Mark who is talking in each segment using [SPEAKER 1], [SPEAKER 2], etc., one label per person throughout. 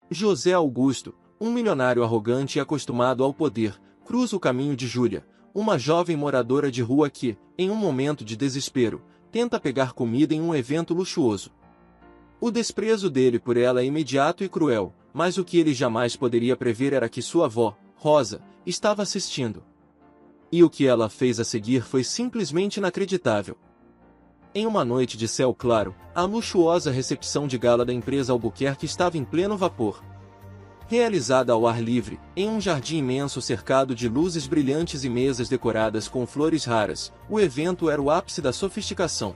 [SPEAKER 1] José Augusto, um milionário arrogante e acostumado ao poder, cruza o caminho de Júlia, uma jovem moradora de rua que, em um momento de desespero, tenta pegar comida em um evento luxuoso. O desprezo dele por ela é imediato e cruel, mas o que ele jamais poderia prever era que sua avó, Rosa, estava assistindo. E o que ela fez a seguir foi simplesmente inacreditável. Em uma noite de céu claro, a luxuosa recepção de gala da empresa Albuquerque estava em pleno vapor. Realizada ao ar livre, em um jardim imenso cercado de luzes brilhantes e mesas decoradas com flores raras, o evento era o ápice da sofisticação.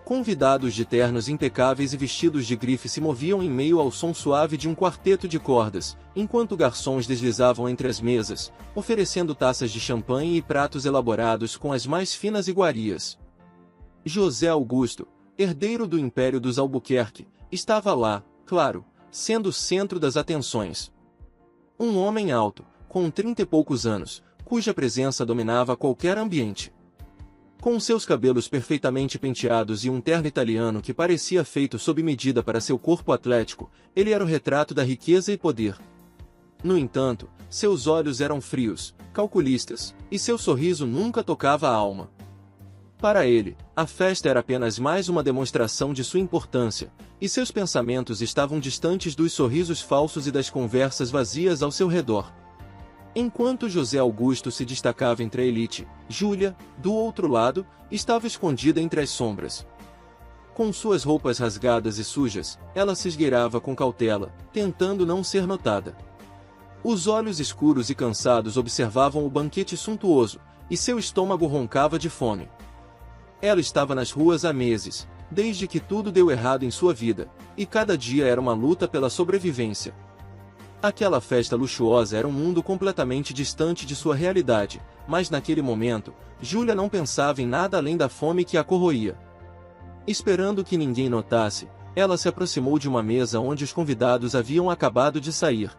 [SPEAKER 1] Convidados de ternos impecáveis e vestidos de grife se moviam em meio ao som suave de um quarteto de cordas, enquanto garçons deslizavam entre as mesas, oferecendo taças de champanhe e pratos elaborados com as mais finas iguarias. José Augusto, herdeiro do Império dos Albuquerque, estava lá, claro, sendo o centro das atenções. Um homem alto, com 30 e poucos anos, cuja presença dominava qualquer ambiente. Com seus cabelos perfeitamente penteados e um terno italiano que parecia feito sob medida para seu corpo atlético, ele era o retrato da riqueza e poder. No entanto, seus olhos eram frios, calculistas, e seu sorriso nunca tocava a alma. Para ele, a festa era apenas mais uma demonstração de sua importância, e seus pensamentos estavam distantes dos sorrisos falsos e das conversas vazias ao seu redor. Enquanto José Augusto se destacava entre a elite, Júlia, do outro lado, estava escondida entre as sombras. Com suas roupas rasgadas e sujas, ela se esgueirava com cautela, tentando não ser notada. Os olhos escuros e cansados observavam o banquete suntuoso, e seu estômago roncava de fome. Ela estava nas ruas há meses, desde que tudo deu errado em sua vida, e cada dia era uma luta pela sobrevivência. Aquela festa luxuosa era um mundo completamente distante de sua realidade, mas naquele momento, Júlia não pensava em nada além da fome que a corroía. Esperando que ninguém notasse, ela se aproximou de uma mesa onde os convidados haviam acabado de sair.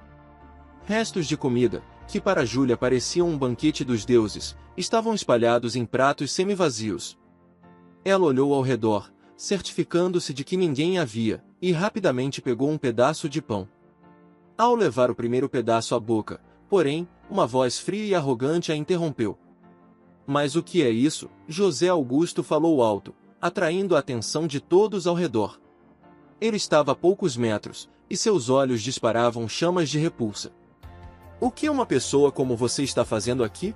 [SPEAKER 1] Restos de comida, que para Júlia pareciam um banquete dos deuses, estavam espalhados em pratos semi-vazios. Ela olhou ao redor, certificando-se de que ninguém havia, e rapidamente pegou um pedaço de pão. Ao levar o primeiro pedaço à boca, porém, uma voz fria e arrogante a interrompeu. Mas o que é isso? José Augusto falou alto, atraindo a atenção de todos ao redor. Ele estava a poucos metros, e seus olhos disparavam chamas de repulsa. O que uma pessoa como você está fazendo aqui?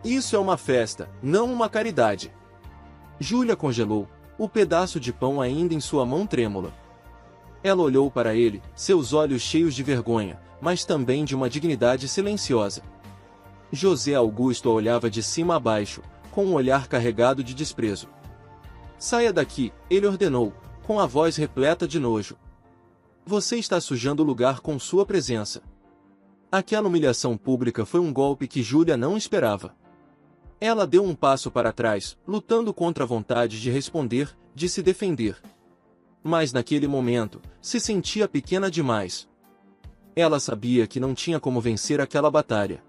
[SPEAKER 1] Isso é uma festa, não uma caridade. Júlia congelou, o pedaço de pão ainda em sua mão trêmula. Ela olhou para ele, seus olhos cheios de vergonha, mas também de uma dignidade silenciosa. José Augusto a olhava de cima a baixo, com um olhar carregado de desprezo. Saia daqui, ele ordenou, com a voz repleta de nojo. Você está sujando o lugar com sua presença. Aquela humilhação pública foi um golpe que Júlia não esperava. Ela deu um passo para trás, lutando contra a vontade de responder, de se defender. Mas naquele momento, se sentia pequena demais. Ela sabia que não tinha como vencer aquela batalha.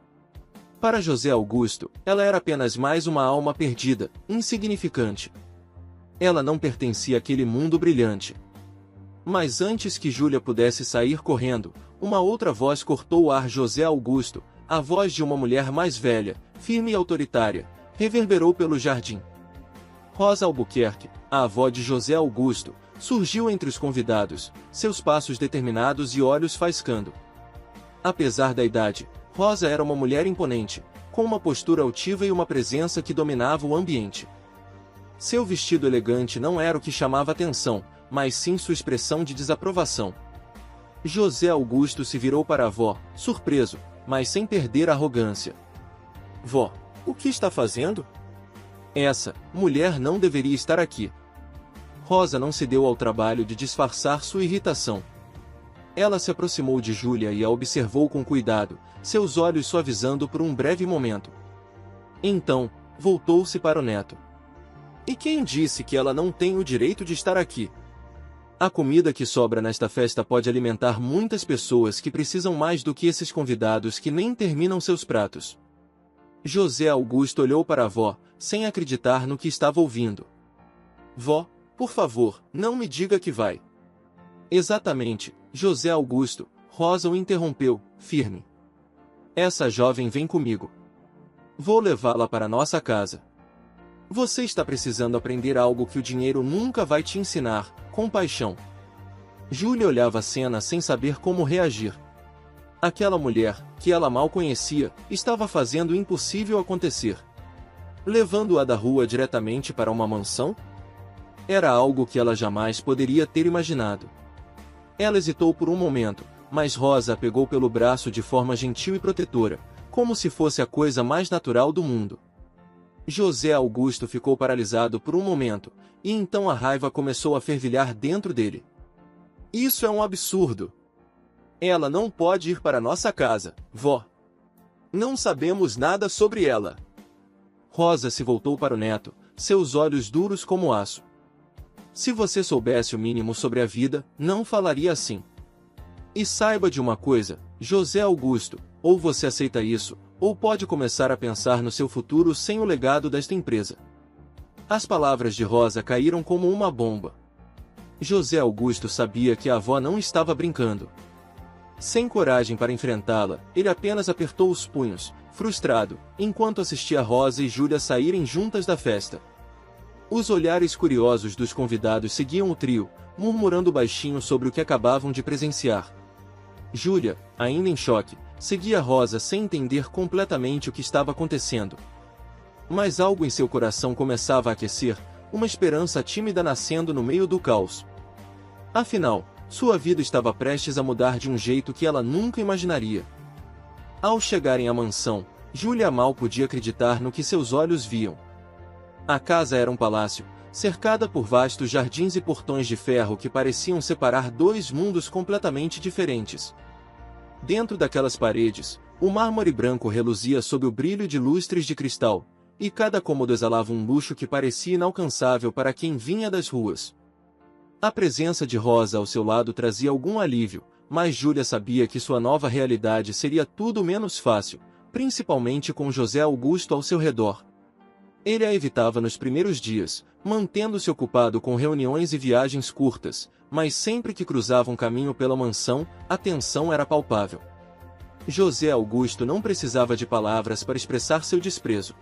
[SPEAKER 1] Para José Augusto, ela era apenas mais uma alma perdida, insignificante. Ela não pertencia àquele mundo brilhante. Mas antes que Júlia pudesse sair correndo, uma outra voz cortou o ar. José Augusto, a voz de uma mulher mais velha, firme e autoritária, reverberou pelo jardim. Rosa Albuquerque, a avó de José Augusto, surgiu entre os convidados, seus passos determinados e olhos faiscando. Apesar da idade, Rosa era uma mulher imponente, com uma postura altiva e uma presença que dominava o ambiente. Seu vestido elegante não era o que chamava atenção, mas sim sua expressão de desaprovação. José Augusto se virou para a avó, surpreso, mas sem perder a arrogância. Vó, o que está fazendo? Essa mulher não deveria estar aqui. Rosa não se deu ao trabalho de disfarçar sua irritação. Ela se aproximou de Júlia e a observou com cuidado, seus olhos suavizando por um breve momento. Então, voltou-se para o neto. E quem disse que ela não tem o direito de estar aqui? A comida que sobra nesta festa pode alimentar muitas pessoas que precisam mais do que esses convidados que nem terminam seus pratos. José Augusto olhou para a avó, sem acreditar no que estava ouvindo. Vó, por favor, não me diga que vai. Exatamente, José Augusto, Rosa o interrompeu, firme. Essa jovem vem comigo. Vou levá-la para nossa casa. Você está precisando aprender algo que o dinheiro nunca vai te ensinar, compaixão. Júlia olhava a cena sem saber como reagir. Aquela mulher, que ela mal conhecia, estava fazendo o impossível acontecer. Levando-a da rua diretamente para uma mansão? Era algo que ela jamais poderia ter imaginado. Ela hesitou por um momento, mas Rosa a pegou pelo braço de forma gentil e protetora, como se fosse a coisa mais natural do mundo. José Augusto ficou paralisado por um momento, e então a raiva começou a fervilhar dentro dele. Isso é um absurdo! Ela não pode ir para nossa casa, vó. Não sabemos nada sobre ela. Rosa se voltou para o neto, seus olhos duros como aço. Se você soubesse o mínimo sobre a vida, não falaria assim. E saiba de uma coisa, José Augusto, ou você aceita isso, ou pode começar a pensar no seu futuro sem o legado desta empresa. As palavras de Rosa caíram como uma bomba. José Augusto sabia que a avó não estava brincando. Sem coragem para enfrentá-la, ele apenas apertou os punhos, frustrado, enquanto assistia Rosa e Júlia saírem juntas da festa. Os olhares curiosos dos convidados seguiam o trio, murmurando baixinho sobre o que acabavam de presenciar. Júlia, ainda em choque, seguia Rosa sem entender completamente o que estava acontecendo. Mas algo em seu coração começava a aquecer, uma esperança tímida nascendo no meio do caos. Afinal, sua vida estava prestes a mudar de um jeito que ela nunca imaginaria. Ao chegarem à mansão, Júlia mal podia acreditar no que seus olhos viam. A casa era um palácio, cercada por vastos jardins e portões de ferro que pareciam separar dois mundos completamente diferentes. Dentro daquelas paredes, o mármore branco reluzia sob o brilho de lustres de cristal, e cada cômodo exalava um luxo que parecia inalcançável para quem vinha das ruas. A presença de Rosa ao seu lado trazia algum alívio, mas Júlia sabia que sua nova realidade seria tudo menos fácil, principalmente com José Augusto ao seu redor. Ele a evitava nos primeiros dias, mantendo-se ocupado com reuniões e viagens curtas, mas sempre que cruzavam caminho pela mansão, a tensão era palpável. José Augusto não precisava de palavras para expressar seu desprezo.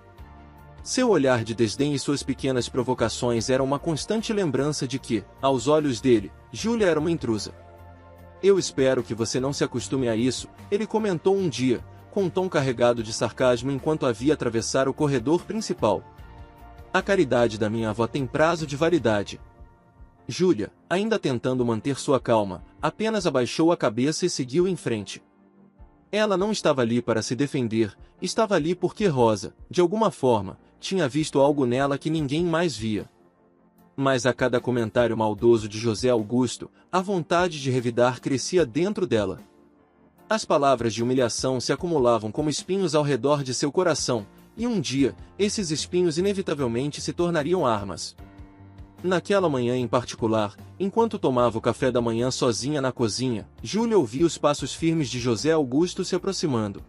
[SPEAKER 1] Seu olhar de desdém e suas pequenas provocações eram uma constante lembrança de que, aos olhos dele, Júlia era uma intrusa. Eu espero que você não se acostume a isso, ele comentou um dia, com um tom carregado de sarcasmo enquanto a via atravessar o corredor principal. A caridade da minha avó tem prazo de validade. Júlia, ainda tentando manter sua calma, apenas abaixou a cabeça e seguiu em frente. Ela não estava ali para se defender, estava ali porque Rosa, de alguma forma, tinha visto algo nela que ninguém mais via. Mas a cada comentário maldoso de José Augusto, a vontade de revidar crescia dentro dela. As palavras de humilhação se acumulavam como espinhos ao redor de seu coração, e um dia, esses espinhos inevitavelmente se tornariam armas. Naquela manhã em particular, enquanto tomava o café da manhã sozinha na cozinha, Júlia ouvia os passos firmes de José Augusto se aproximando.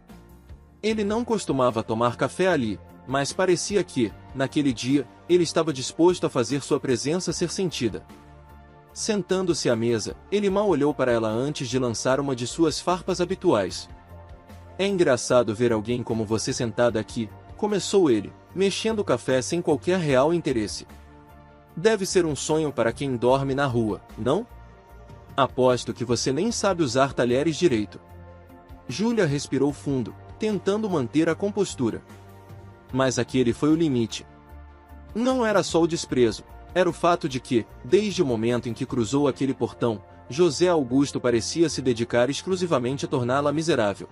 [SPEAKER 1] Ele não costumava tomar café ali, mas parecia que, naquele dia, ele estava disposto a fazer sua presença ser sentida. Sentando-se à mesa, ele mal olhou para ela antes de lançar uma de suas farpas habituais. É engraçado ver alguém como você sentada aqui, começou ele, mexendo o café sem qualquer real interesse. Deve ser um sonho para quem dorme na rua, não? Aposto que você nem sabe usar talheres direito. Júlia respirou fundo, tentando manter a compostura. Mas aquele foi o limite. Não era só o desprezo, era o fato de que, desde o momento em que cruzou aquele portão, José Augusto parecia se dedicar exclusivamente a torná-la miserável.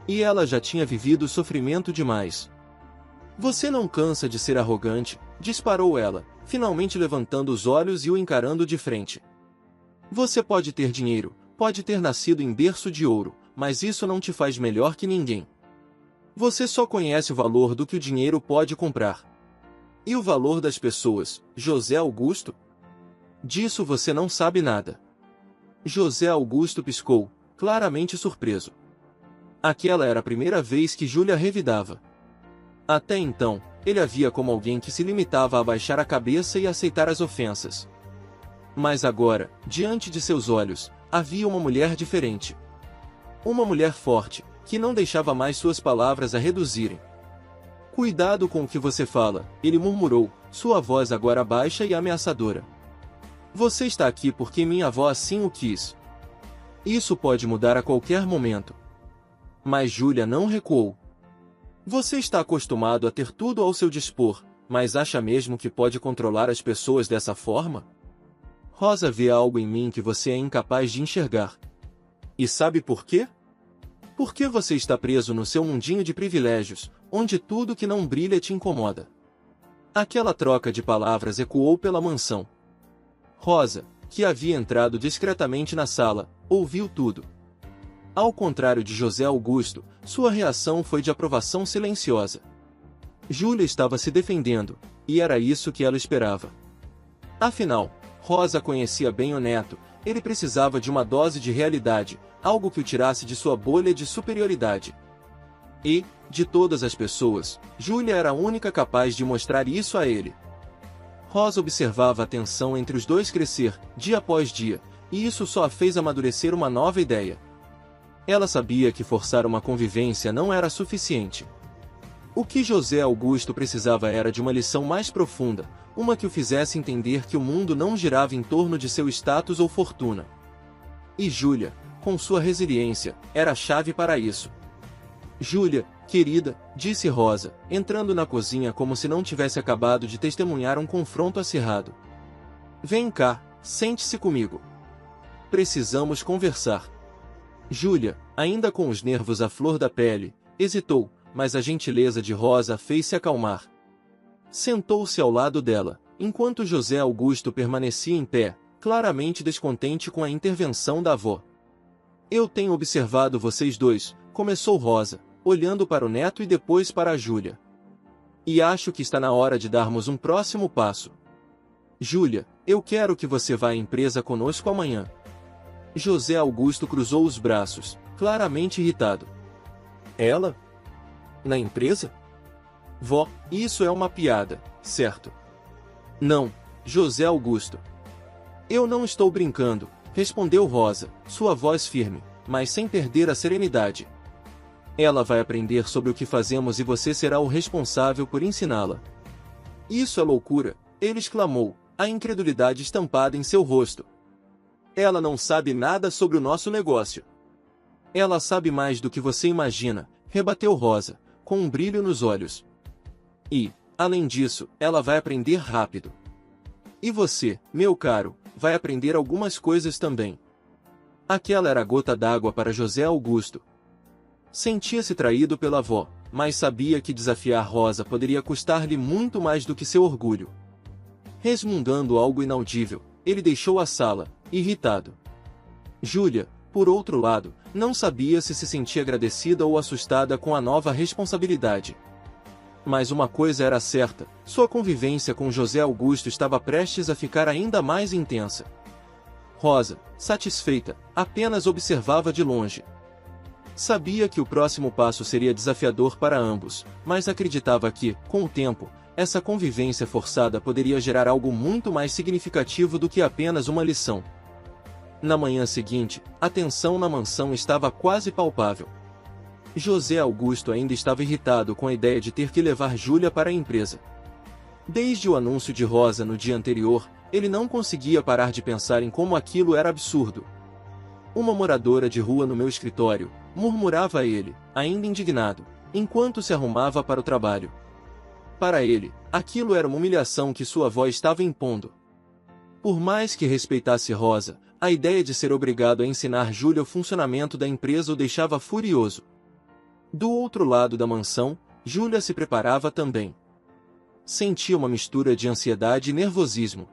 [SPEAKER 1] E ela já tinha vivido sofrimento demais. Você não cansa de ser arrogante, disparou ela, finalmente levantando os olhos e o encarando de frente. Você pode ter dinheiro, pode ter nascido em berço de ouro, mas isso não te faz melhor que ninguém. Você só conhece o valor do que o dinheiro pode comprar. E o valor das pessoas, José Augusto? Disso você não sabe nada. José Augusto piscou, claramente surpreso. Aquela era a primeira vez que Júlia revidava. Até então, ele a via como alguém que se limitava a baixar a cabeça e aceitar as ofensas. Mas agora, diante de seus olhos, havia uma mulher diferente. Uma mulher forte, que não deixava mais suas palavras a reduzirem. Cuidado com o que você fala, ele murmurou, sua voz agora baixa e ameaçadora. Você está aqui porque minha avó assim o quis. Isso pode mudar a qualquer momento. Mas Júlia não recuou. Você está acostumado a ter tudo ao seu dispor, mas acha mesmo que pode controlar as pessoas dessa forma? Rosa vê algo em mim que você é incapaz de enxergar. E sabe por quê? Porque você está preso no seu mundinho de privilégios, onde tudo que não brilha te incomoda. Aquela troca de palavras ecoou pela mansão. Rosa, que havia entrado discretamente na sala, ouviu tudo. Ao contrário de José Augusto, sua reação foi de aprovação silenciosa. Júlia estava se defendendo, e era isso que ela esperava. Afinal, Rosa conhecia bem o neto, ele precisava de uma dose de realidade, algo que o tirasse de sua bolha de superioridade. E, de todas as pessoas, Júlia era a única capaz de mostrar isso a ele. Rosa observava a tensão entre os dois crescer, dia após dia, e isso só a fez amadurecer uma nova ideia. Ela sabia que forçar uma convivência não era suficiente. O que José Augusto precisava era de uma lição mais profunda, uma que o fizesse entender que o mundo não girava em torno de seu status ou fortuna. E Júlia, com sua resiliência, era a chave para isso. Júlia, querida, disse Rosa, entrando na cozinha como se não tivesse acabado de testemunhar um confronto acirrado. Vem cá, sente-se comigo. Precisamos conversar. Júlia, ainda com os nervos à flor da pele, hesitou, mas a gentileza de Rosa a fez se acalmar. Sentou-se ao lado dela, enquanto José Augusto permanecia em pé, claramente descontente com a intervenção da avó. Eu tenho observado vocês dois, começou Rosa, olhando para o neto e depois para a Júlia. E acho que está na hora de darmos um próximo passo. Júlia, eu quero que você vá à empresa conosco amanhã. José Augusto cruzou os braços, claramente irritado. Ela? Na empresa? Vó, isso é uma piada, certo? Não, José Augusto. Eu não estou brincando, respondeu Rosa, sua voz firme, mas sem perder a serenidade. Ela vai aprender sobre o que fazemos e você será o responsável por ensiná-la. Isso é loucura, ele exclamou, a incredulidade estampada em seu rosto. Ela não sabe nada sobre o nosso negócio. Ela sabe mais do que você imagina, rebateu Rosa, com um brilho nos olhos. E, além disso, ela vai aprender rápido. E você, meu caro, vai aprender algumas coisas também. Aquela era a gota d'água para José Augusto. Sentia-se traído pela avó, mas sabia que desafiar Rosa poderia custar-lhe muito mais do que seu orgulho. Resmungando algo inaudível, ele deixou a sala, irritado. Júlia, por outro lado, não sabia se sentia agradecida ou assustada com a nova responsabilidade. Mas uma coisa era certa, sua convivência com José Augusto estava prestes a ficar ainda mais intensa. Rosa, satisfeita, apenas observava de longe. Sabia que o próximo passo seria desafiador para ambos, mas acreditava que, com o tempo, essa convivência forçada poderia gerar algo muito mais significativo do que apenas uma lição. Na manhã seguinte, a tensão na mansão estava quase palpável. José Augusto ainda estava irritado com a ideia de ter que levar Júlia para a empresa. Desde o anúncio de Rosa no dia anterior, ele não conseguia parar de pensar em como aquilo era absurdo. Uma moradora de rua no meu escritório, murmurava ele, ainda indignado, enquanto se arrumava para o trabalho. Para ele, aquilo era uma humilhação que sua avó estava impondo. Por mais que respeitasse Rosa, a ideia de ser obrigado a ensinar Júlia o funcionamento da empresa o deixava furioso. Do outro lado da mansão, Júlia se preparava também. Sentia uma mistura de ansiedade e nervosismo.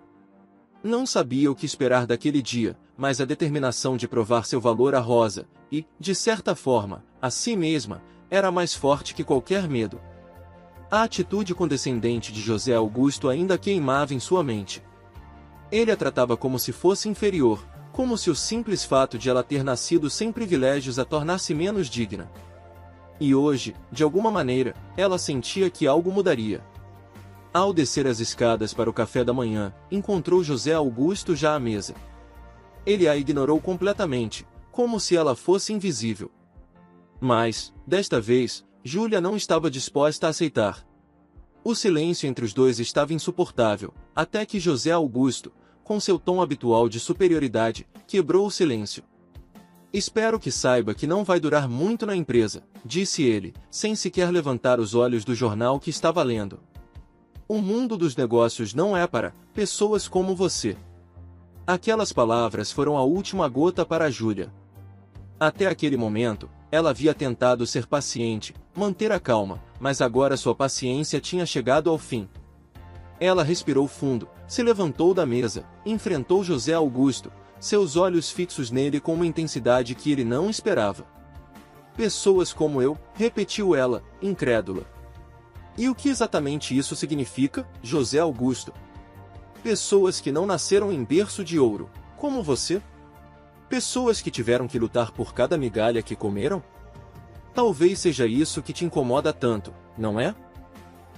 [SPEAKER 1] Não sabia o que esperar daquele dia, mas a determinação de provar seu valor a Rosa, e, de certa forma, a si mesma, era mais forte que qualquer medo. A atitude condescendente de José Augusto ainda queimava em sua mente. Ele a tratava como se fosse inferior, como se o simples fato de ela ter nascido sem privilégios a tornasse menos digna. E hoje, de alguma maneira, ela sentia que algo mudaria. Ao descer as escadas para o café da manhã, encontrou José Augusto já à mesa. Ele a ignorou completamente, como se ela fosse invisível. Mas, desta vez, Júlia não estava disposta a aceitar. O silêncio entre os dois estava insuportável, até que José Augusto, com seu tom habitual de superioridade, quebrou o silêncio. Espero que saiba que não vai durar muito na empresa, disse ele, sem sequer levantar os olhos do jornal que estava lendo. O mundo dos negócios não é para pessoas como você. Aquelas palavras foram a última gota para Júlia. Até aquele momento, ela havia tentado ser paciente, manter a calma, mas agora sua paciência tinha chegado ao fim. Ela respirou fundo, se levantou da mesa, enfrentou José Augusto, seus olhos fixos nele com uma intensidade que ele não esperava. Pessoas como eu, repetiu ela, incrédula. E o que exatamente isso significa, José Augusto? Pessoas que não nasceram em berço de ouro, como você? Pessoas que tiveram que lutar por cada migalha que comeram? Talvez seja isso que te incomoda tanto, não é?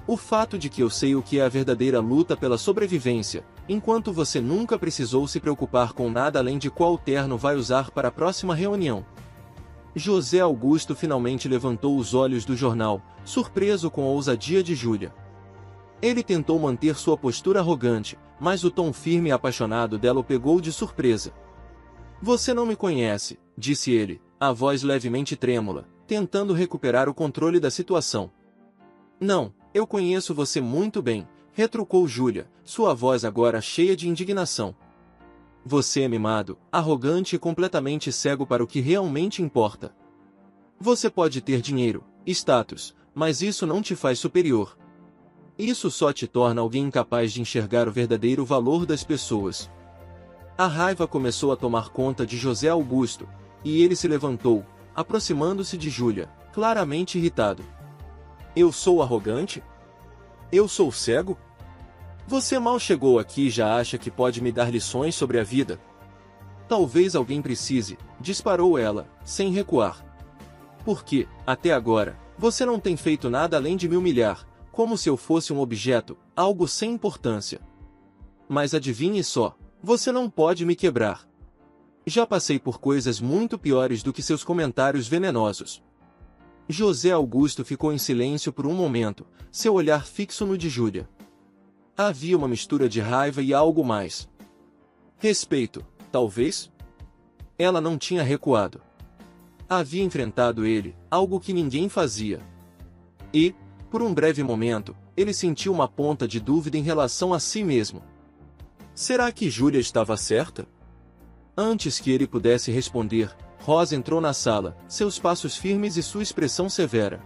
[SPEAKER 1] O fato de que eu sei o que é a verdadeira luta pela sobrevivência, enquanto você nunca precisou se preocupar com nada além de qual terno vai usar para a próxima reunião. José Augusto finalmente levantou os olhos do jornal, surpreso com a ousadia de Júlia. Ele tentou manter sua postura arrogante, mas o tom firme e apaixonado dela o pegou de surpresa. Você não me conhece, disse ele, a voz levemente trêmula, tentando recuperar o controle da situação. Não, eu conheço você muito bem, retrucou Júlia, sua voz agora cheia de indignação. Você é mimado, arrogante e completamente cego para o que realmente importa. Você pode ter dinheiro, status, mas isso não te faz superior. Isso só te torna alguém incapaz de enxergar o verdadeiro valor das pessoas. A raiva começou a tomar conta de José Augusto, e ele se levantou, aproximando-se de Júlia, claramente irritado. Eu sou arrogante? Eu sou cego? Você mal chegou aqui e já acha que pode me dar lições sobre a vida? Talvez alguém precise, disparou ela, sem recuar. Porque, até agora, você não tem feito nada além de me humilhar, como se eu fosse um objeto, algo sem importância. Mas adivinhe só, você não pode me quebrar. Já passei por coisas muito piores do que seus comentários venenosos. José Augusto ficou em silêncio por um momento, seu olhar fixo no de Júlia. Havia uma mistura de raiva e algo mais. Respeito, talvez? Ela não tinha recuado. Havia enfrentado ele, algo que ninguém fazia. E, por um breve momento, ele sentiu uma ponta de dúvida em relação a si mesmo. Será que Júlia estava certa? Antes que ele pudesse responder, Rosa entrou na sala, seus passos firmes e sua expressão severa.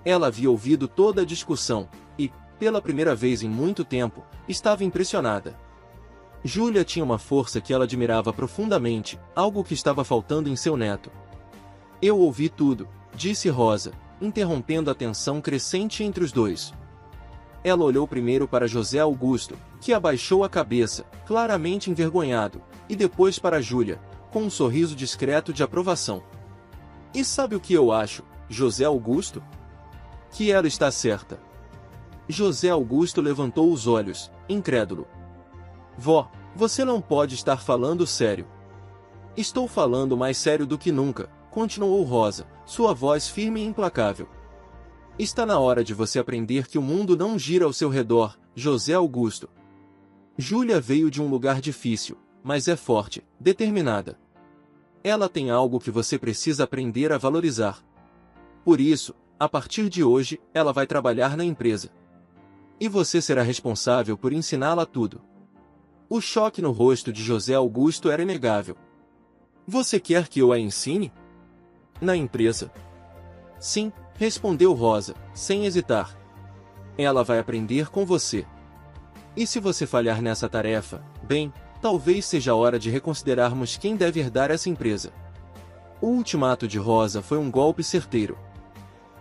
[SPEAKER 1] Ela havia ouvido toda a discussão, e, pela primeira vez em muito tempo, estava impressionada. Júlia tinha uma força que ela admirava profundamente, algo que estava faltando em seu neto. Eu ouvi tudo, disse Rosa, interrompendo a tensão crescente entre os dois. Ela olhou primeiro para José Augusto, que abaixou a cabeça, claramente envergonhado, e depois para Júlia, com um sorriso discreto de aprovação. E sabe o que eu acho, José Augusto? Que ela está certa. José Augusto levantou os olhos, incrédulo. Vó, você não pode estar falando sério. Estou falando mais sério do que nunca, continuou Rosa, sua voz firme e implacável. Está na hora de você aprender que o mundo não gira ao seu redor, José Augusto. Júlia veio de um lugar difícil, mas é forte, determinada. Ela tem algo que você precisa aprender a valorizar. Por isso, a partir de hoje, ela vai trabalhar na empresa. E você será responsável por ensiná-la tudo. O choque no rosto de José Augusto era inegável. Você quer que eu a ensine? Na empresa? Sim, respondeu Rosa, sem hesitar. Ela vai aprender com você. E se você falhar nessa tarefa, bem, talvez seja a hora de reconsiderarmos quem deve herdar essa empresa. O ultimato de Rosa foi um golpe certeiro.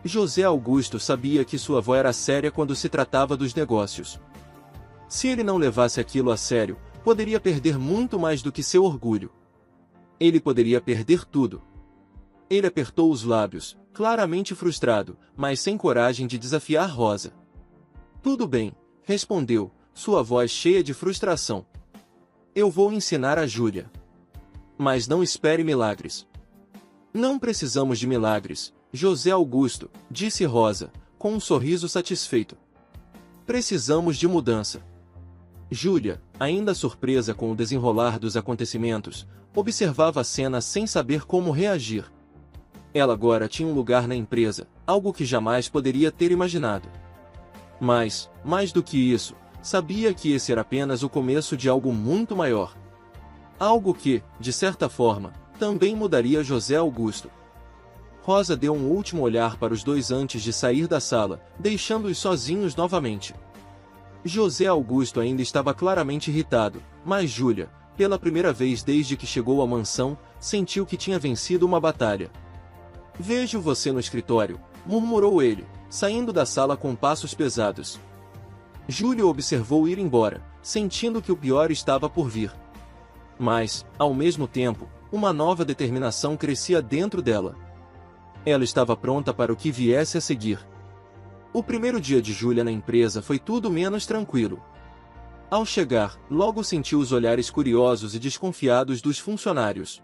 [SPEAKER 1] José Augusto sabia que sua avó era séria quando se tratava dos negócios. Se ele não levasse aquilo a sério, poderia perder muito mais do que seu orgulho. Ele poderia perder tudo. Ele apertou os lábios, claramente frustrado, mas sem coragem de desafiar Rosa. Tudo bem, respondeu, sua voz cheia de frustração. Eu vou ensinar a Júlia. Mas não espere milagres. Não precisamos de milagres, José Augusto, disse Rosa, com um sorriso satisfeito. Precisamos de mudança. Júlia, ainda surpresa com o desenrolar dos acontecimentos, observava a cena sem saber como reagir. Ela agora tinha um lugar na empresa, algo que jamais poderia ter imaginado. Mas, mais do que isso, sabia que esse era apenas o começo de algo muito maior. Algo que, de certa forma, também mudaria José Augusto. Rosa deu um último olhar para os dois antes de sair da sala, deixando-os sozinhos novamente. José Augusto ainda estava claramente irritado, mas Júlia, pela primeira vez desde que chegou à mansão, sentiu que tinha vencido uma batalha. Vejo você no escritório, murmurou ele, saindo da sala com passos pesados. Júlia observou ir embora, sentindo que o pior estava por vir. Mas, ao mesmo tempo, uma nova determinação crescia dentro dela. Ela estava pronta para o que viesse a seguir. O primeiro dia de Júlia na empresa foi tudo menos tranquilo. Ao chegar, logo sentiu os olhares curiosos e desconfiados dos funcionários.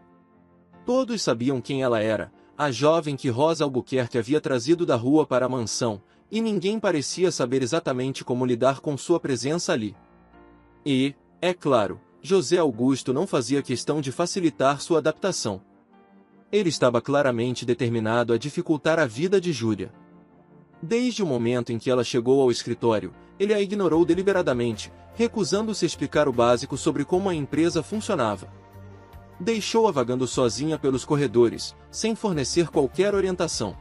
[SPEAKER 1] Todos sabiam quem ela era, a jovem que Rosa Albuquerque havia trazido da rua para a mansão, e ninguém parecia saber exatamente como lidar com sua presença ali. E, é claro, José Augusto não fazia questão de facilitar sua adaptação. Ele estava claramente determinado a dificultar a vida de Júlia. Desde o momento em que ela chegou ao escritório, ele a ignorou deliberadamente, recusando-se a explicar o básico sobre como a empresa funcionava. Deixou-a vagando sozinha pelos corredores, sem fornecer qualquer orientação.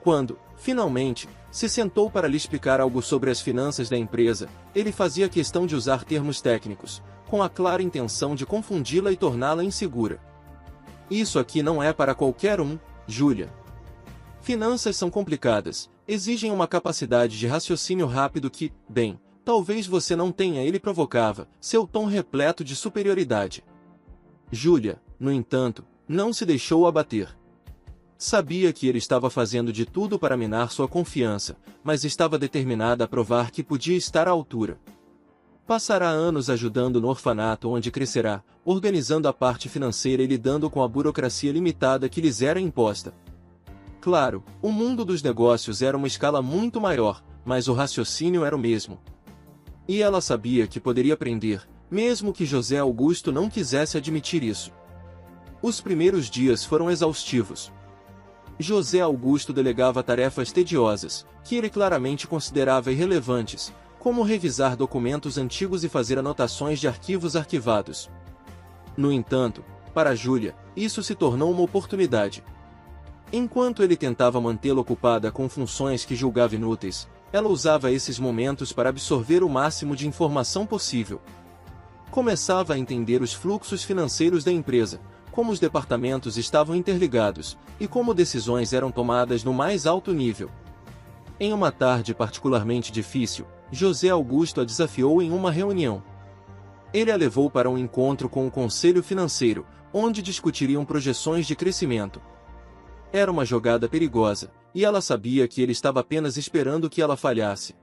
[SPEAKER 1] Quando, finalmente, se sentou para lhe explicar algo sobre as finanças da empresa, ele fazia questão de usar termos técnicos, com a clara intenção de confundi-la e torná-la insegura. Isso aqui não é para qualquer um, Júlia. Finanças são complicadas, exigem uma capacidade de raciocínio rápido que, bem, talvez você não tenha. Ele provocava, seu tom repleto de superioridade. Júlia, no entanto, não se deixou abater. Sabia que ele estava fazendo de tudo para minar sua confiança, mas estava determinada a provar que podia estar à altura. Passará anos ajudando no orfanato onde crescerá, organizando a parte financeira e lidando com a burocracia limitada que lhes era imposta. Claro, o mundo dos negócios era uma escala muito maior, mas o raciocínio era o mesmo. E ela sabia que poderia aprender, mesmo que José Augusto não quisesse admitir isso. Os primeiros dias foram exaustivos. José Augusto delegava tarefas tediosas, que ele claramente considerava irrelevantes, como revisar documentos antigos e fazer anotações de arquivos arquivados. No entanto, para Júlia, isso se tornou uma oportunidade. Enquanto ele tentava mantê-la ocupada com funções que julgava inúteis, ela usava esses momentos para absorver o máximo de informação possível. Começava a entender os fluxos financeiros da empresa, como os departamentos estavam interligados, e como decisões eram tomadas no mais alto nível. Em uma tarde particularmente difícil, José Augusto a desafiou em uma reunião. Ele a levou para um encontro com o Conselho Financeiro, onde discutiriam projeções de crescimento. Era uma jogada perigosa, e ela sabia que ele estava apenas esperando que ela falhasse.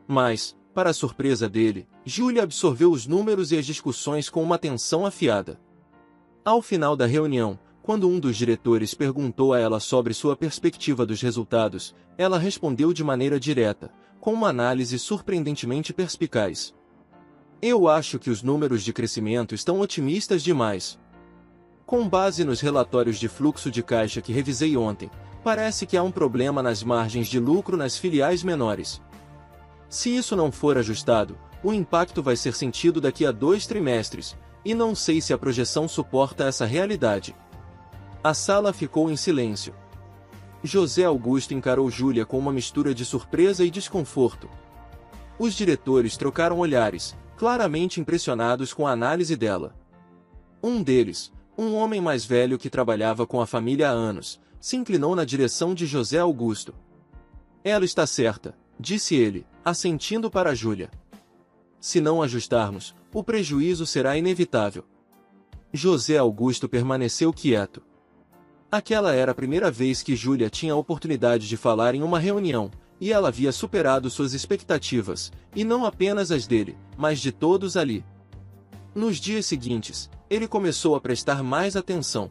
[SPEAKER 1] Mas, para a surpresa dele, Júlia absorveu os números e as discussões com uma atenção afiada. Ao final da reunião, quando um dos diretores perguntou a ela sobre sua perspectiva dos resultados, ela respondeu de maneira direta, com uma análise surpreendentemente perspicaz. Eu acho que os números de crescimento estão otimistas demais. Com base nos relatórios de fluxo de caixa que revisei ontem, parece que há um problema nas margens de lucro nas filiais menores. Se isso não for ajustado, o impacto vai ser sentido daqui a 2 trimestres, e não sei se a projeção suporta essa realidade. A sala ficou em silêncio. José Augusto encarou Júlia com uma mistura de surpresa e desconforto. Os diretores trocaram olhares, claramente impressionados com a análise dela. Um deles, um homem mais velho que trabalhava com a família há anos, se inclinou na direção de José Augusto. Ela está certa, disse ele, assentindo para Júlia. Se não ajustarmos, o prejuízo será inevitável. José Augusto permaneceu quieto. Aquela era a primeira vez que Júlia tinha a oportunidade de falar em uma reunião, e ela havia superado suas expectativas, e não apenas as dele, mas de todos ali. Nos dias seguintes, ele começou a prestar mais atenção.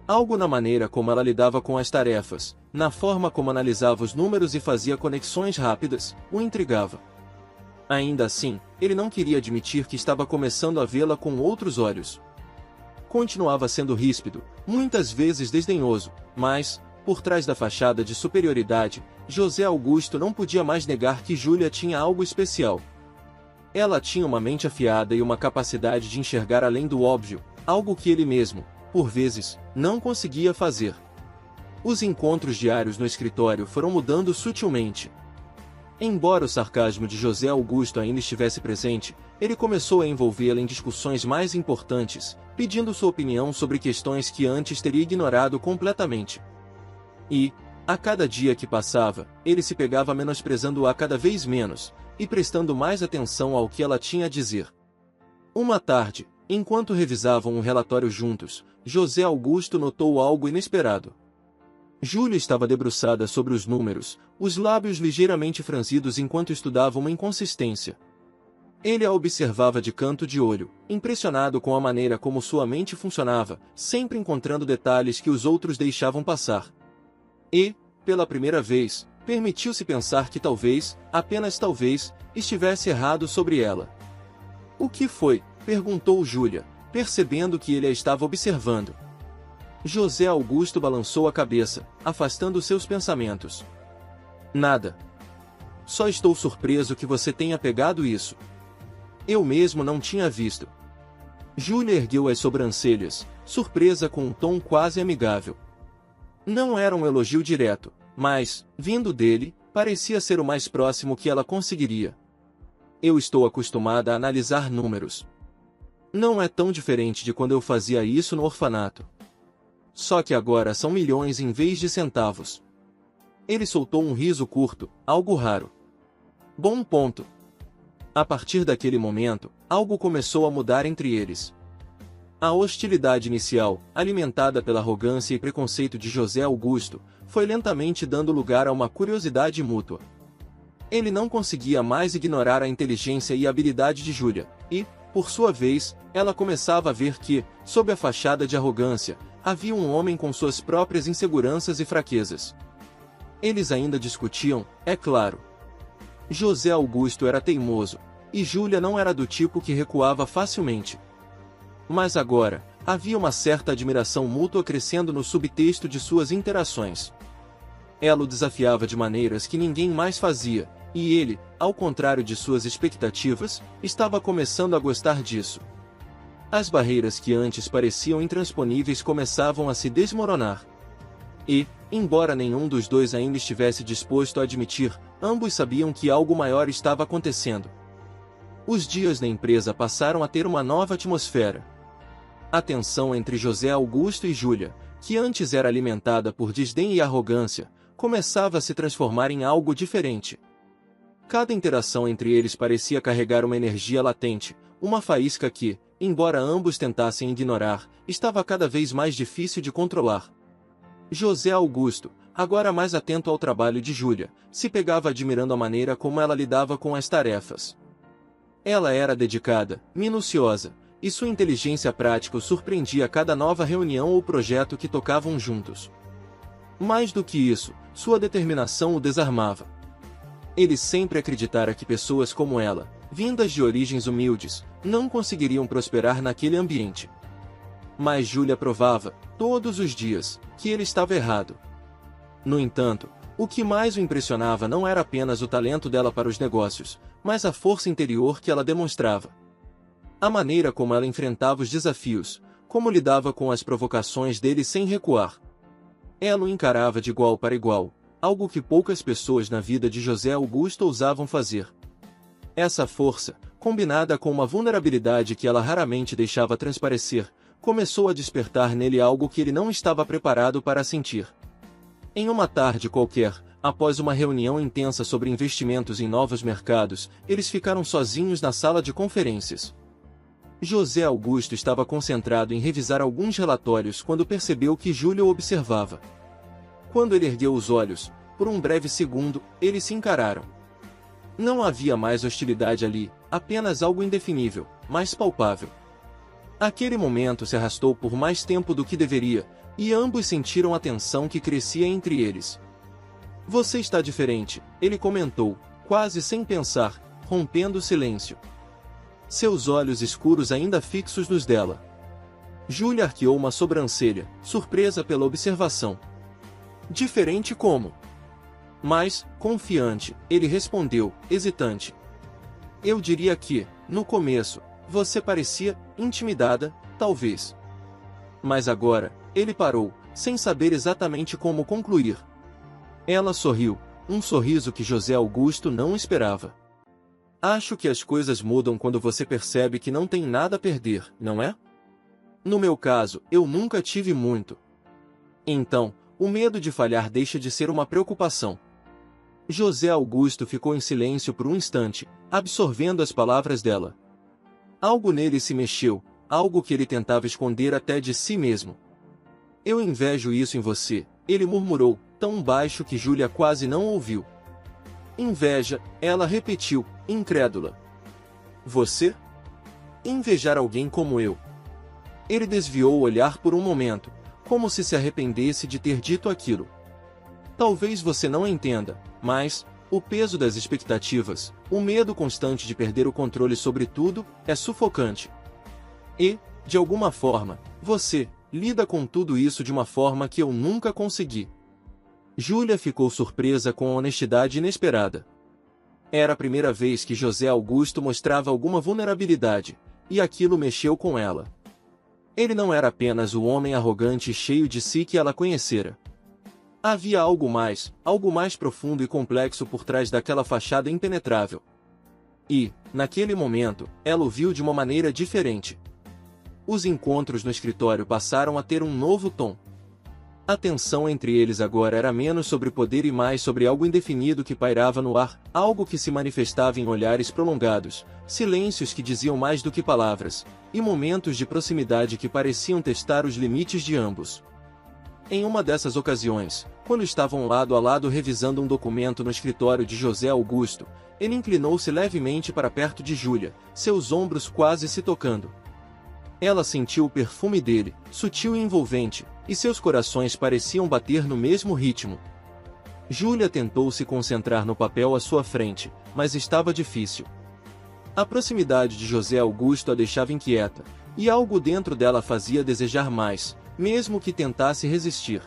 [SPEAKER 1] Algo na maneira como ela lidava com as tarefas, na forma como analisava os números e fazia conexões rápidas, o intrigava. Ainda assim, ele não queria admitir que estava começando a vê-la com outros olhos. Continuava sendo ríspido, muitas vezes desdenhoso, mas, por trás da fachada de superioridade, José Augusto não podia mais negar que Júlia tinha algo especial. Ela tinha uma mente afiada e uma capacidade de enxergar além do óbvio, algo que ele mesmo, por vezes, não conseguia fazer. Os encontros diários no escritório foram mudando sutilmente. Embora o sarcasmo de José Augusto ainda estivesse presente, ele começou a envolvê-la em discussões mais importantes, pedindo sua opinião sobre questões que antes teria ignorado completamente. E, a cada dia que passava, ele se pegava menosprezando-a cada vez menos, e prestando mais atenção ao que ela tinha a dizer. Uma tarde, enquanto revisavam um relatório juntos, José Augusto notou algo inesperado. Júlia estava debruçada sobre os números, os lábios ligeiramente franzidos enquanto estudava uma inconsistência. Ele a observava de canto de olho, impressionado com a maneira como sua mente funcionava, sempre encontrando detalhes que os outros deixavam passar. E, pela primeira vez, permitiu-se pensar que talvez, apenas talvez, estivesse errado sobre ela. "O que foi?", perguntou Júlia, percebendo que ele a estava observando. José Augusto balançou a cabeça, afastando seus pensamentos. "Nada. Só estou surpreso que você tenha pegado isso. Eu mesmo não tinha visto." Júlia ergueu as sobrancelhas, surpresa com um tom quase amigável. Não era um elogio direto, mas, vindo dele, parecia ser o mais próximo que ela conseguiria. "Eu estou acostumada a analisar números. Não é tão diferente de quando eu fazia isso no orfanato. Só que agora são milhões em vez de centavos." Ele soltou um riso curto, algo raro. "Bom ponto." A partir daquele momento, algo começou a mudar entre eles. A hostilidade inicial, alimentada pela arrogância e preconceito de José Augusto, foi lentamente dando lugar a uma curiosidade mútua. Ele não conseguia mais ignorar a inteligência e a habilidade de Júlia, e, por sua vez, ela começava a ver que, sob a fachada de arrogância, havia um homem com suas próprias inseguranças e fraquezas. Eles ainda discutiam, é claro. José Augusto era teimoso, e Júlia não era do tipo que recuava facilmente. Mas agora, havia uma certa admiração mútua crescendo no subtexto de suas interações. Ela o desafiava de maneiras que ninguém mais fazia, e ele, ao contrário de suas expectativas, estava começando a gostar disso. As barreiras que antes pareciam intransponíveis começavam a se desmoronar. E, embora nenhum dos dois ainda estivesse disposto a admitir, ambos sabiam que algo maior estava acontecendo. Os dias na empresa passaram a ter uma nova atmosfera. A tensão entre José Augusto e Júlia, que antes era alimentada por desdém e arrogância, começava a se transformar em algo diferente. Cada interação entre eles parecia carregar uma energia latente, uma faísca que, embora ambos tentassem ignorar, estava cada vez mais difícil de controlar. José Augusto, agora mais atento ao trabalho de Júlia, se pegava admirando a maneira como ela lidava com as tarefas. Ela era dedicada, minuciosa, e sua inteligência prática o surpreendia a cada nova reunião ou projeto que tocavam juntos. Mais do que isso, sua determinação o desarmava. Ele sempre acreditara que pessoas como ela, vindas de origens humildes, não conseguiriam prosperar naquele ambiente. Mas Júlia provava, todos os dias, que ele estava errado. No entanto, o que mais o impressionava não era apenas o talento dela para os negócios, mas a força interior que ela demonstrava. A maneira como ela enfrentava os desafios, como lidava com as provocações dele sem recuar. Ela o encarava de igual para igual, algo que poucas pessoas na vida de José Augusto ousavam fazer. Essa força, combinada com uma vulnerabilidade que ela raramente deixava transparecer, começou a despertar nele algo que ele não estava preparado para sentir. Em uma tarde qualquer, após uma reunião intensa sobre investimentos em novos mercados, eles ficaram sozinhos na sala de conferências. José Augusto estava concentrado em revisar alguns relatórios quando percebeu que Júlia o observava. Quando ele ergueu os olhos, por um breve segundo, eles se encararam. Não havia mais hostilidade ali, apenas algo indefinível, mas palpável. Aquele momento se arrastou por mais tempo do que deveria, e ambos sentiram a tensão que crescia entre eles. Você está diferente, ele comentou, quase sem pensar, rompendo o silêncio. Seus olhos escuros ainda fixos nos dela. Júlia arqueou uma sobrancelha, surpresa pela observação. Diferente como? Mas, confiante, ele respondeu, hesitante. Eu diria que, no começo, você parecia intimidada, talvez. Mas agora, ele parou, sem saber exatamente como concluir. Ela sorriu, um sorriso que José Augusto não esperava. Acho que as coisas mudam quando você percebe que não tem nada a perder, não é? No meu caso, eu nunca tive muito. Então, o medo de falhar deixa de ser uma preocupação. José Augusto ficou em silêncio por um instante, absorvendo as palavras dela. Algo nele se mexeu, algo que ele tentava esconder até de si mesmo. Eu invejo isso em você, ele murmurou, tão baixo que Júlia quase não ouviu. Inveja, ela repetiu, incrédula. Você? Invejar alguém como eu. Ele desviou o olhar por um momento, como se arrependesse de ter dito aquilo. Talvez você não entenda, mas o peso das expectativas, o medo constante de perder o controle sobre tudo, é sufocante. E, de alguma forma, você lida com tudo isso de uma forma que eu nunca consegui. Júlia ficou surpresa com a honestidade inesperada. Era a primeira vez que José Augusto mostrava alguma vulnerabilidade, e aquilo mexeu com ela. Ele não era apenas o homem arrogante e cheio de si que ela conhecera. Havia algo mais profundo e complexo por trás daquela fachada impenetrável. E, naquele momento, ela o viu de uma maneira diferente. Os encontros no escritório passaram a ter um novo tom. A tensão entre eles agora era menos sobre poder e mais sobre algo indefinido que pairava no ar, algo que se manifestava em olhares prolongados, silêncios que diziam mais do que palavras, e momentos de proximidade que pareciam testar os limites de ambos. Em uma dessas ocasiões, quando estavam lado a lado revisando um documento no escritório de José Augusto, ele inclinou-se levemente para perto de Júlia, seus ombros quase se tocando. Ela sentiu o perfume dele, sutil e envolvente, e seus corações pareciam bater no mesmo ritmo. Júlia tentou se concentrar no papel à sua frente, mas estava difícil. A proximidade de José Augusto a deixava inquieta, e algo dentro dela fazia desejar mais, mesmo que tentasse resistir.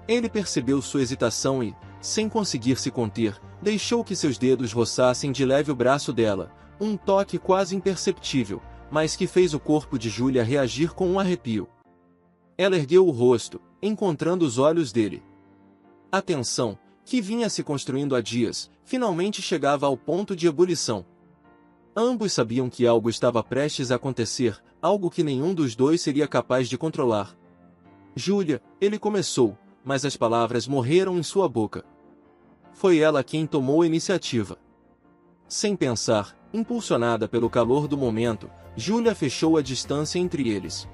[SPEAKER 1] Ele percebeu sua hesitação e, sem conseguir se conter, deixou que seus dedos roçassem de leve o braço dela, um toque quase imperceptível, mas que fez o corpo de Júlia reagir com um arrepio. Ela ergueu o rosto, encontrando os olhos dele. A tensão, que vinha se construindo há dias, finalmente chegava ao ponto de ebulição. Ambos sabiam que algo estava prestes a acontecer, algo que nenhum dos dois seria capaz de controlar. Júlia, ele começou, mas as palavras morreram em sua boca. Foi ela quem tomou a iniciativa. Sem pensar, impulsionada pelo calor do momento, Júlia fechou a distância entre eles.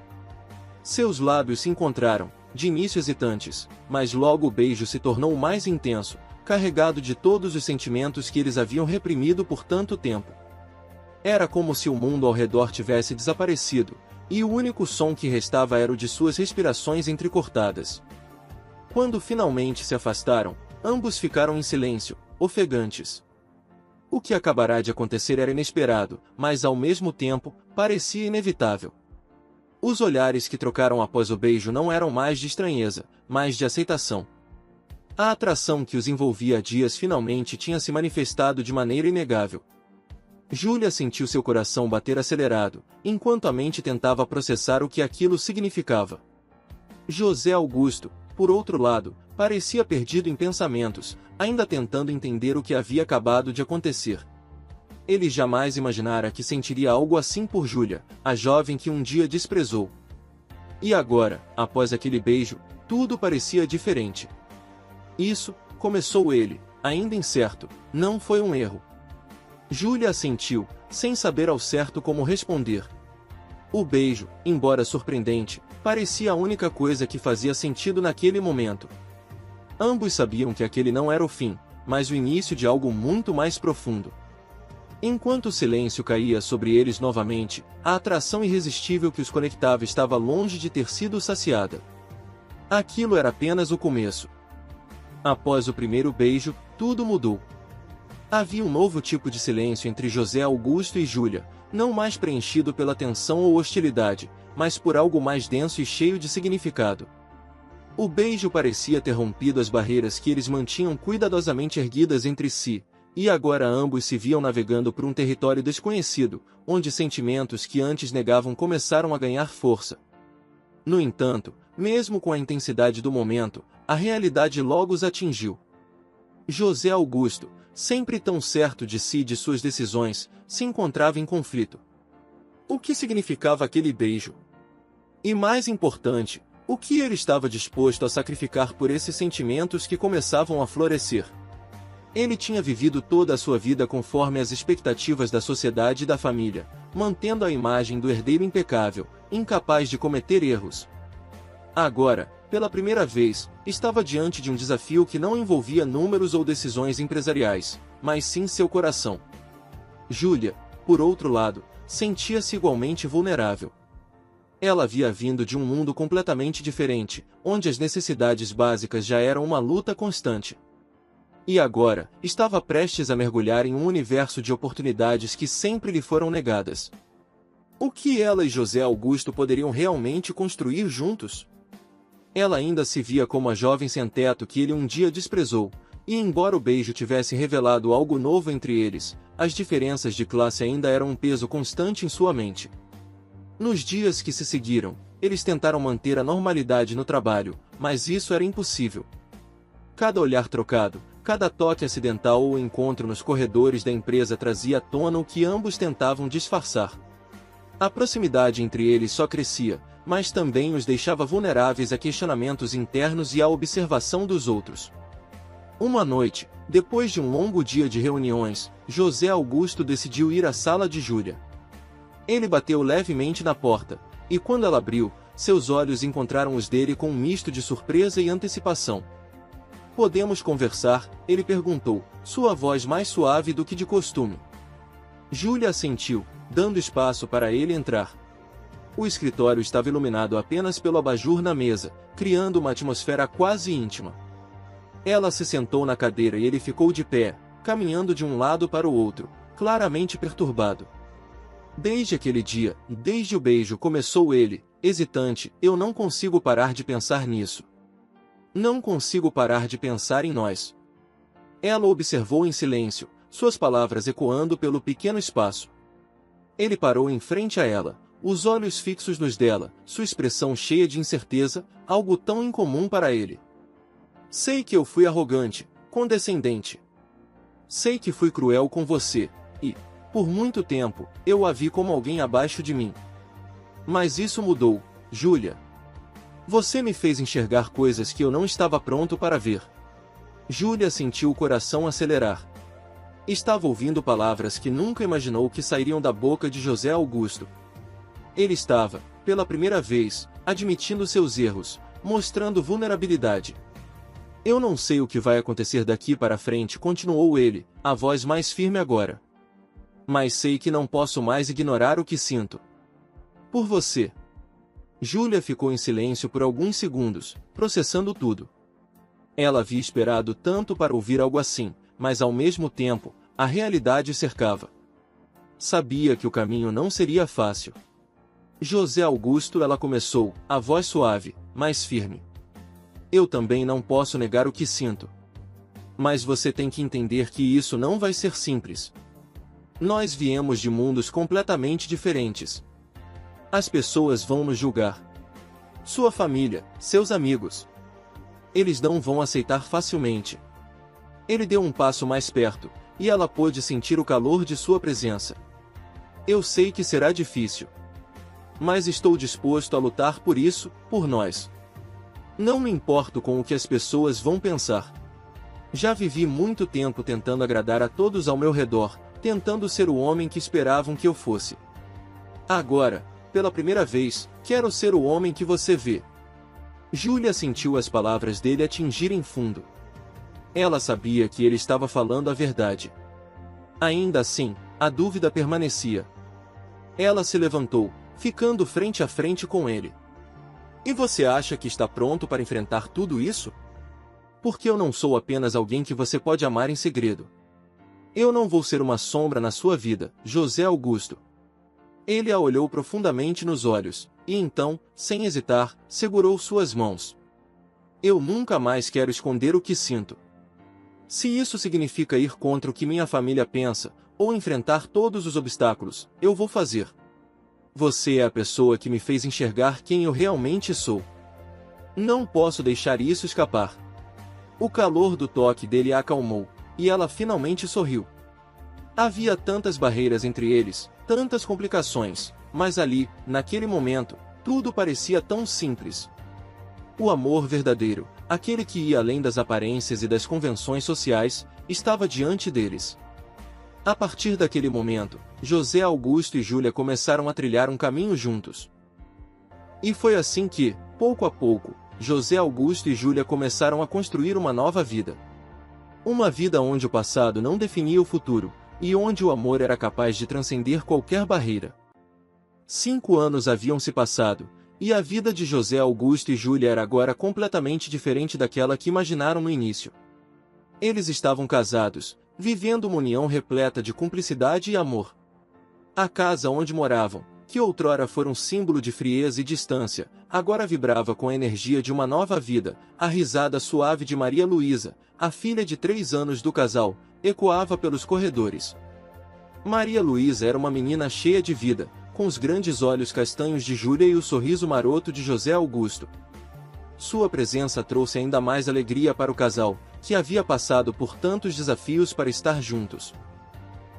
[SPEAKER 1] Seus lábios se encontraram, de início hesitantes, mas logo o beijo se tornou mais intenso, carregado de todos os sentimentos que eles haviam reprimido por tanto tempo. Era como se o mundo ao redor tivesse desaparecido, e o único som que restava era o de suas respirações entrecortadas. Quando finalmente se afastaram, ambos ficaram em silêncio, ofegantes. O que acabará de acontecer era inesperado, mas ao mesmo tempo, parecia inevitável. Os olhares que trocaram após o beijo não eram mais de estranheza, mas de aceitação. A atração que os envolvia há dias finalmente tinha se manifestado de maneira inegável. Júlia sentiu seu coração bater acelerado, enquanto a mente tentava processar o que aquilo significava. José Augusto, por outro lado, parecia perdido em pensamentos, ainda tentando entender o que havia acabado de acontecer. Ele jamais imaginara que sentiria algo assim por Júlia, a jovem que um dia desprezou. E agora, após aquele beijo, tudo parecia diferente. Isso, começou ele, ainda incerto, não foi um erro. Júlia assentiu, sem saber ao certo como responder. O beijo, embora surpreendente, parecia a única coisa que fazia sentido naquele momento. Ambos sabiam que aquele não era o fim, mas o início de algo muito mais profundo. Enquanto o silêncio caía sobre eles novamente, a atração irresistível que os conectava estava longe de ter sido saciada. Aquilo era apenas o começo. Após o primeiro beijo, tudo mudou. Havia um novo tipo de silêncio entre José Augusto e Júlia, não mais preenchido pela tensão ou hostilidade, mas por algo mais denso e cheio de significado. O beijo parecia ter rompido as barreiras que eles mantinham cuidadosamente erguidas entre si, e agora ambos se viam navegando por um território desconhecido, onde sentimentos que antes negavam começaram a ganhar força. No entanto, mesmo com a intensidade do momento, a realidade logo os atingiu. José Augusto, sempre tão certo de si e de suas decisões, se encontrava em conflito. O que significava aquele beijo? E mais importante, o que ele estava disposto a sacrificar por esses sentimentos que começavam a florescer? Ele tinha vivido toda a sua vida conforme as expectativas da sociedade e da família, mantendo a imagem do herdeiro impecável, incapaz de cometer erros. Agora, pela primeira vez, estava diante de um desafio que não envolvia números ou decisões empresariais, mas sim seu coração. Júlia, por outro lado, sentia-se igualmente vulnerável. Ela havia vindo de um mundo completamente diferente, onde as necessidades básicas já eram uma luta constante. E agora, estava prestes a mergulhar em um universo de oportunidades que sempre lhe foram negadas. O que ela e José Augusto poderiam realmente construir juntos? Ela ainda se via como a jovem sem-teto que ele um dia desprezou, e embora o beijo tivesse revelado algo novo entre eles, as diferenças de classe ainda eram um peso constante em sua mente. Nos dias que se seguiram, eles tentaram manter a normalidade no trabalho, mas isso era impossível. Cada olhar trocado, cada toque acidental ou encontro nos corredores da empresa trazia à tona o que ambos tentavam disfarçar. A proximidade entre eles só crescia, mas também os deixava vulneráveis a questionamentos internos e à observação dos outros. Uma noite, depois de um longo dia de reuniões, José Augusto decidiu ir à sala de Júlia. Ele bateu levemente na porta, e quando ela abriu, seus olhos encontraram os dele com um misto de surpresa e antecipação. "Podemos conversar?" ele perguntou, sua voz mais suave do que de costume. Júlia assentiu, dando espaço para ele entrar. O escritório estava iluminado apenas pelo abajur na mesa, criando uma atmosfera quase íntima. Ela se sentou na cadeira e ele ficou de pé, caminhando de um lado para o outro, claramente perturbado. Desde aquele dia, e desde o beijo começou ele, hesitante, "Eu não consigo parar de pensar nisso. Não consigo parar de pensar em nós." Ela o observou em silêncio, suas palavras ecoando pelo pequeno espaço. Ele parou em frente a ela, os olhos fixos nos dela, sua expressão cheia de incerteza, algo tão incomum para ele. "Sei que eu fui arrogante, condescendente. Sei que fui cruel com você, e, por muito tempo, eu a vi como alguém abaixo de mim. Mas isso mudou, Júlia. Você me fez enxergar coisas que eu não estava pronto para ver." Júlia sentiu o coração acelerar. Estava ouvindo palavras que nunca imaginou que sairiam da boca de José Augusto. Ele estava, pela primeira vez, admitindo seus erros, mostrando vulnerabilidade. "Eu não sei o que vai acontecer daqui para frente", continuou ele, a voz mais firme agora. "Mas sei que não posso mais ignorar o que sinto. Por você." Júlia ficou em silêncio por alguns segundos, processando tudo. Ela havia esperado tanto para ouvir algo assim, mas ao mesmo tempo, a realidade cercava. Sabia que o caminho não seria fácil. "José Augusto", ela começou, a voz suave, mas firme. "Eu também não posso negar o que sinto. Mas você tem que entender que isso não vai ser simples. Nós viemos de mundos completamente diferentes. As pessoas vão nos julgar. Sua família, seus amigos. Eles não vão aceitar facilmente." Ele deu um passo mais perto, e ela pôde sentir o calor de sua presença. "Eu sei que será difícil. Mas estou disposto a lutar por isso, por nós. Não me importo com o que as pessoas vão pensar. Já vivi muito tempo tentando agradar a todos ao meu redor, tentando ser o homem que esperavam que eu fosse. Agora, pela primeira vez, quero ser o homem que você vê." Júlia sentiu as palavras dele atingirem fundo. Ela sabia que ele estava falando a verdade. Ainda assim, a dúvida permanecia. Ela se levantou, ficando frente a frente com ele. E você acha que está pronto para enfrentar tudo isso? Porque eu não sou apenas alguém que você pode amar em segredo. Eu não vou ser uma sombra na sua vida, José Augusto. Ele a olhou profundamente nos olhos, e então, sem hesitar, segurou suas mãos. Eu nunca mais quero esconder o que sinto. Se isso significa ir contra o que minha família pensa, ou enfrentar todos os obstáculos, eu vou fazer. Você é a pessoa que me fez enxergar quem eu realmente sou. Não posso deixar isso escapar. O calor do toque dele a acalmou, e ela finalmente sorriu. Havia tantas barreiras entre eles, tantas complicações, mas ali, naquele momento, tudo parecia tão simples. O amor verdadeiro, aquele que ia além das aparências e das convenções sociais, estava diante deles. A partir daquele momento, José Augusto e Júlia começaram a trilhar um caminho juntos. E foi assim que, pouco a pouco, José Augusto e Júlia começaram a construir uma nova vida. Uma vida onde o passado não definia o futuro, e onde o amor era capaz de transcender qualquer barreira. 5 anos haviam se passado, e a vida de José Augusto e Júlia era agora completamente diferente daquela que imaginaram no início. Eles estavam casados, vivendo uma união repleta de cumplicidade e amor. A casa onde moravam, que outrora fora um símbolo de frieza e distância, agora vibrava com a energia de uma nova vida. A risada suave de Maria Luísa, a filha de 3 anos do casal, ecoava pelos corredores. Maria Luísa era uma menina cheia de vida, com os grandes olhos castanhos de Júlia e o sorriso maroto de José Augusto. Sua presença trouxe ainda mais alegria para o casal, que havia passado por tantos desafios para estar juntos.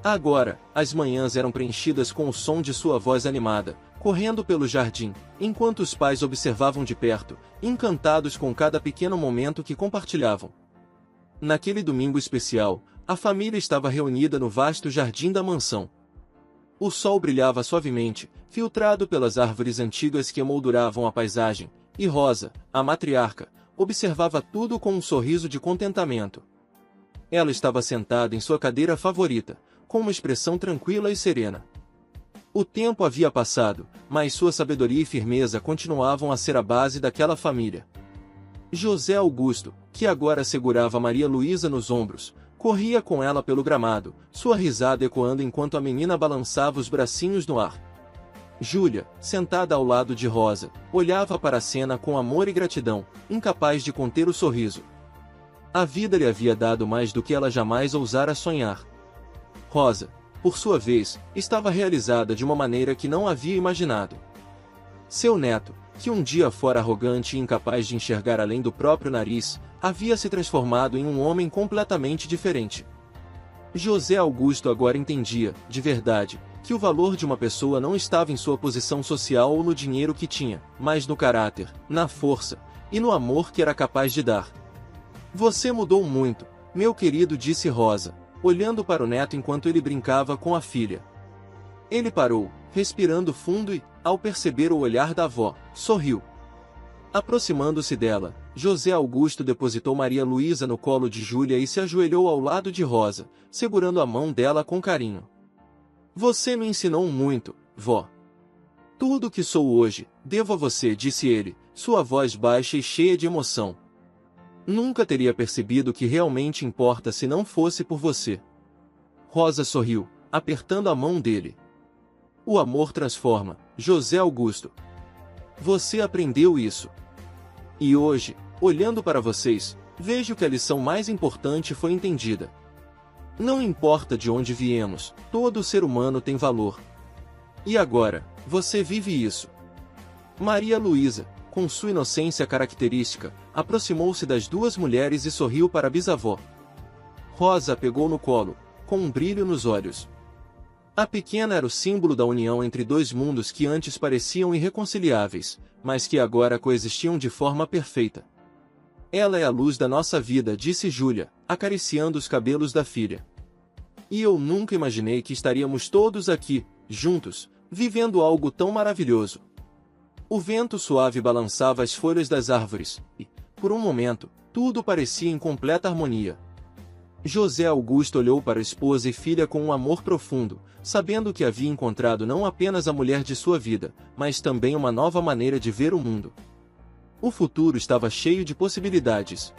[SPEAKER 1] Agora, as manhãs eram preenchidas com o som de sua voz animada, correndo pelo jardim, enquanto os pais observavam de perto, encantados com cada pequeno momento que compartilhavam. Naquele domingo especial, a família estava reunida no vasto jardim da mansão. O sol brilhava suavemente, filtrado pelas árvores antigas que emolduravam a paisagem, e Rosa, a matriarca, observava tudo com um sorriso de contentamento. Ela estava sentada em sua cadeira favorita, com uma expressão tranquila e serena. O tempo havia passado, mas sua sabedoria e firmeza continuavam a ser a base daquela família. José Augusto, que agora segurava Maria Luísa nos ombros, corria com ela pelo gramado, sua risada ecoando enquanto a menina balançava os bracinhos no ar. Júlia, sentada ao lado de Rosa, olhava para a cena com amor e gratidão, incapaz de conter o sorriso. A vida lhe havia dado mais do que ela jamais ousara sonhar. Rosa, por sua vez, estava realizada de uma maneira que não havia imaginado. Seu neto, que um dia fora arrogante e incapaz de enxergar além do próprio nariz, havia se transformado em um homem completamente diferente. José Augusto agora entendia, de verdade, que o valor de uma pessoa não estava em sua posição social ou no dinheiro que tinha, mas no caráter, na força, e no amor que era capaz de dar. Você mudou muito, meu querido, disse Rosa, olhando para o neto enquanto ele brincava com a filha. Ele parou, respirando fundo e, ao perceber o olhar da avó, sorriu. Aproximando-se dela, José Augusto depositou Maria Luísa no colo de Júlia e se ajoelhou ao lado de Rosa, segurando a mão dela com carinho. Você me ensinou muito, vó. Tudo o que sou hoje, devo a você, disse ele, sua voz baixa e cheia de emoção. Nunca teria percebido o que realmente importa se não fosse por você. Rosa sorriu, apertando a mão dele. O amor transforma, José Augusto. Você aprendeu isso. E hoje, olhando para vocês, vejo que a lição mais importante foi entendida. Não importa de onde viemos, todo ser humano tem valor. E agora, você vive isso. Maria Luísa, com sua inocência característica, aproximou-se das duas mulheres e sorriu para a bisavó. Rosa a pegou no colo, com um brilho nos olhos. A pequena era o símbolo da união entre dois mundos que antes pareciam irreconciliáveis, mas que agora coexistiam de forma perfeita. Ela é a luz da nossa vida, disse Júlia, acariciando os cabelos da filha. E eu nunca imaginei que estaríamos todos aqui, juntos, vivendo algo tão maravilhoso. O vento suave balançava as folhas das árvores, e, por um momento, tudo parecia em completa harmonia. José Augusto olhou para esposa e filha com um amor profundo, sabendo que havia encontrado não apenas a mulher de sua vida, mas também uma nova maneira de ver o mundo. O futuro estava cheio de possibilidades.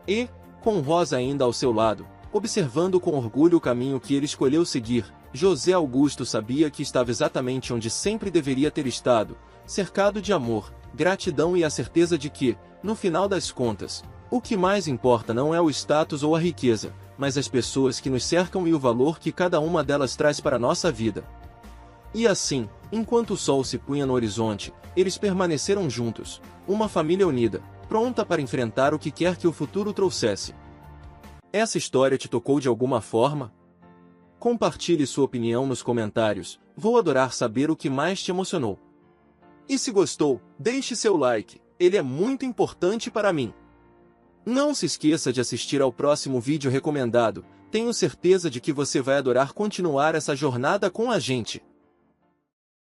[SPEAKER 1] E, com Rosa ainda ao seu lado, observando com orgulho o caminho que ele escolheu seguir, José Augusto sabia que estava exatamente onde sempre deveria ter estado, cercado de amor, gratidão e a certeza de que, no final das contas, o que mais importa não é o status ou a riqueza, mas as pessoas que nos cercam e o valor que cada uma delas traz para a nossa vida. E assim, enquanto o sol se punha no horizonte, eles permaneceram juntos, uma família unida, pronta para enfrentar o que quer que o futuro trouxesse. Essa história te tocou de alguma forma? Compartilhe sua opinião nos comentários, vou adorar saber o que mais te emocionou. E se gostou, deixe seu like, ele é muito importante para mim. Não se esqueça de assistir ao próximo vídeo recomendado, tenho certeza de que você vai adorar continuar essa jornada com a gente.